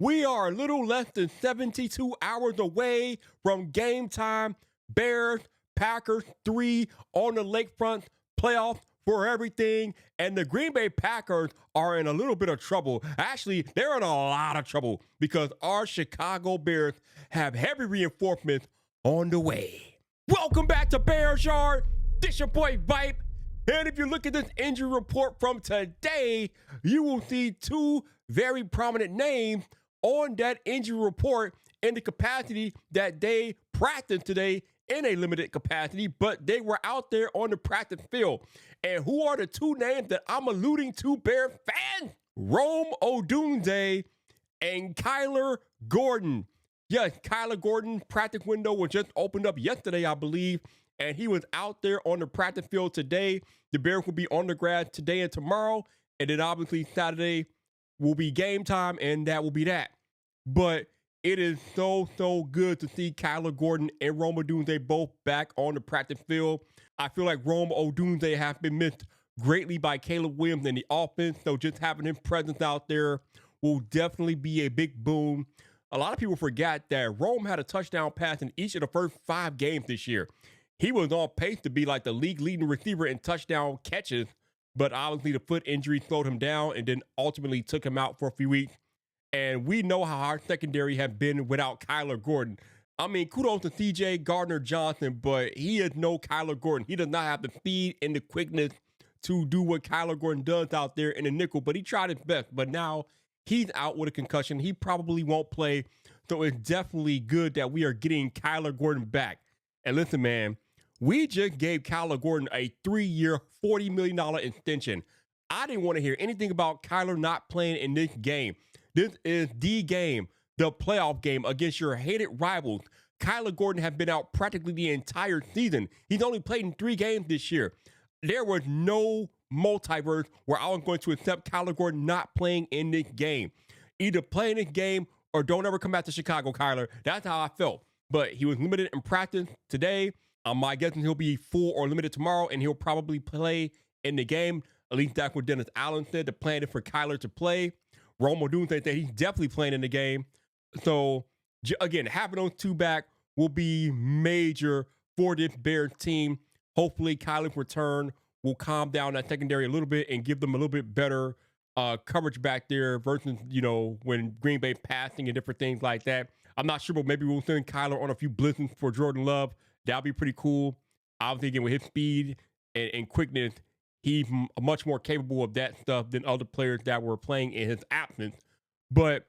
We are a little less than 72 hours away from game time. Bears, Packers 3 on the lakefront playoff for everything. And the Green Bay Packers are in a little bit of trouble. Actually, they're in a lot of trouble because our Chicago Bears have heavy reinforcements on the way. Welcome back to Bears Yard. This your boy Vipe. And if you look at this injury report from today, you will see two very prominent names on that injury report in the capacity that they practiced today in a limited capacity, but they were out there on the practice field. And who are the two names that I'm alluding to, Bears fans? Rome Odunze and Kyler Gordon. Yes, Kyler Gordon practice window was just opened up yesterday, I believe, and he was out there on the practice field today. The Bears will be on the grass today and tomorrow, and then obviously Saturday will be game time, and that will be that. But it is so good to see Kyler Gordon and Rome Odunze both back on the practice field. I feel like Rome Odunze has been missed greatly by Caleb Williams in the offense, so just having his presence out there will definitely be a big boon. A lot of people forgot that Rome had a touchdown pass in each of the first 5 games this year. He was on pace to be like the league leading receiver in touchdown catches, but obviously the foot injury slowed him down and then ultimately took him out for a few weeks. And we know how our secondary has been without Kyler Gordon. I mean, kudos to CJ Gardner-Johnson, but he is no Kyler Gordon. He does not have the speed and the quickness to do what Kyler Gordon does out there in the nickel, but he tried his best. But now he's out with a concussion. He probably won't play. So it's definitely good that we are getting Kyler Gordon back. And listen, man, we just gave Kyler Gordon a 3-year, $40 million extension. I didn't want to hear anything about Kyler not playing in this game. This is the game, the playoff game against your hated rivals. Kyler Gordon has been out practically the entire season. He's only played in 3 games this year. There was no multiverse where I was going to accept Kyler Gordon not playing in this game. Either play in this game or don't ever come back to Chicago, Kyler. That's how I felt. But he was limited in practice today. My guessing he'll be full or limited tomorrow, and he'll probably play in the game. At least that's what Dennis Allen said. The plan is for Kyler to play. Rome Odunze said he's definitely playing in the game. So, again, having those two back will be major for this Bears team. Hopefully, Kyler's return will calm down that secondary a little bit and give them a little bit better coverage back there versus, when Green Bay passing and different things like that. I'm not sure, but maybe we'll send Kyler on a few blitzes for Jordan Love. That'll be pretty cool. Obviously, again, with his speed and quickness, he's much more capable of that stuff than other players that were playing in his absence. But,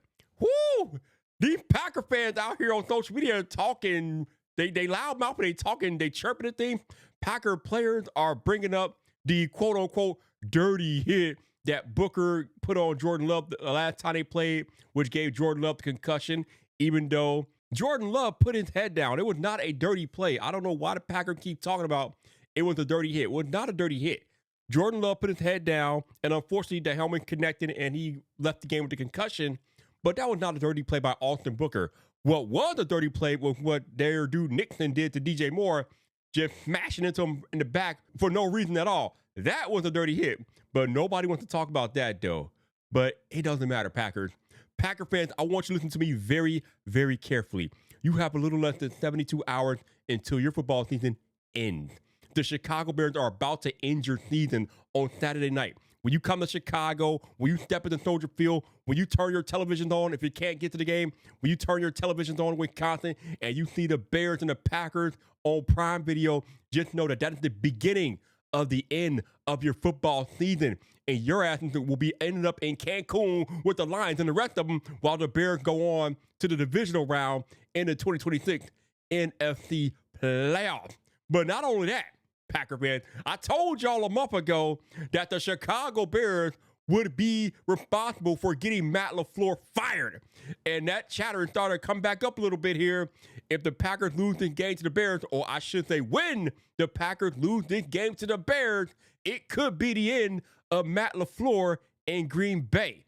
these Packer fans out here on social media talking, they loudmouth, they talking, they chirping at things. Packer players are bringing up the quote-unquote dirty hit that Booker put on Jordan Love the last time they played, which gave Jordan Love the concussion, even though Jordan Love put his head down. It was not a dirty play. I don't know why the Packers keep talking about it was a dirty hit. It was not a dirty hit. Jordan Love put his head down, and unfortunately the helmet connected, and he left the game with the concussion, but that was not a dirty play by Austin Booker. What was a dirty play was what their dude Nixon did to DJ Moore, just smashing into him in the back for no reason at all. That was a dirty hit, but nobody wants to talk about that, though. But it doesn't matter, Packers. Packer fans, I want you to listen to me very, very carefully. You have a little less than 72 hours until your football season ends. The Chicago Bears are about to end your season on Saturday night. When you come to Chicago, when you step into Soldier Field, when you turn your televisions on, if you can't get to the game, when you turn your televisions on in Wisconsin and you see the Bears and the Packers on Prime Video, just know that that is the beginning of the end of your football season. And your asses will be ending up in Cancun with the Lions and the rest of them while the Bears go on to the divisional round in the 2026 NFC playoffs. But not only that, Packer fans, I told y'all a month ago that the Chicago Bears would be responsible for getting Matt LaFleur fired. And that chatter started to come back up a little bit here. If the Packers lose this game to the Bears, or I should say when the Packers lose this game to the Bears, it could be the end of Matt LaFleur in Green Bay.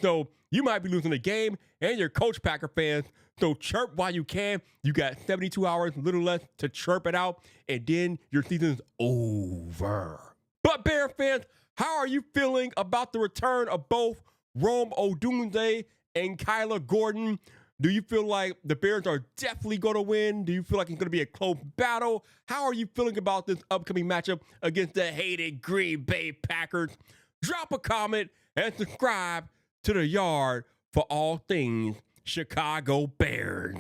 So you might be losing the game and your coach, Packer fans. So chirp while you can. You got 72 hours, a little less to chirp it out, and then your season's over. But Bear fans, how are you feeling about the return of both Rome Odunze and Kyler Gordon. Do you feel like the Bears are definitely going to win? Do you feel like it's going to be a close battle? How are you feeling about this upcoming matchup against the hated Green Bay Packers? Drop a comment and subscribe to The Yard for all things Chicago Bears.